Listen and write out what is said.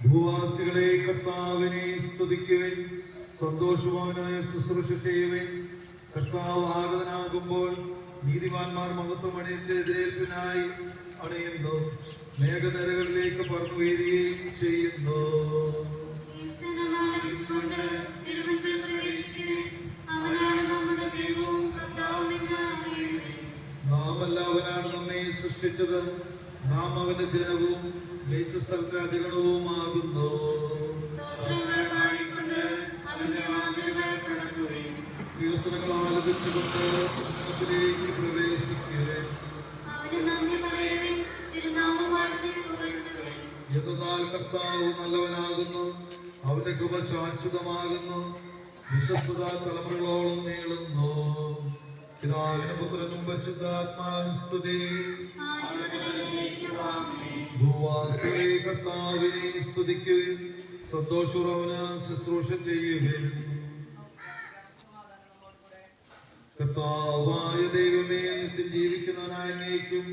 ഭൂവാസികളെ കർത്താവിനെ സ്തുതിക്കുവിൻ, സന്തോഷവാനായ ശുശ്രൂഷ ചെയ്യുവിൻ. കർത്താവ് ആഗതനാകുമ്പോൾ നീതിമാന്മാർ മഹത്വം അണിയിച്ച് എതിരേൽപ്പിനായി അണിയുന്നു, മേഘനിരകളിലേക്ക് പറന്നുയരുകയും ചെയ്യുന്നു. നാം എല്ലാവനാണ് നമ്മെ സൃഷ്ടിച്ചത്, നാം അവന്റെ ജനവും മേച്ച സ്ഥലത്തെ അധികണവുമാകുന്നു. കീർത്തനങ്ങൾ ആലപിച്ചുകൊണ്ട് അതിലേക്ക് പ്രവേശിക്കുകയും എന്നാൽ കർത്താവ് നല്ലവനാകുന്നു, അവന്റെ കൃപ ശാശ്വതമാകുന്നു, വിശ്വസ്തത തലമുറകളോളം നീളുന്നു. പിതാവിനും പുത്രനും പരിശുദ്ധാത്മാവിനും സ്തുതി. ഭൂവാസികളെ കർത്താവിനെ സ്തുതിക്കുവിൻ, സന്തോഷുറവന് ശുശ്രൂഷ ചെയ്യുവിൻ. കർത്താവായ ദൈവമേ, നിത്യം ജീവിക്കുന്നവനായ അങ്ങേക്കും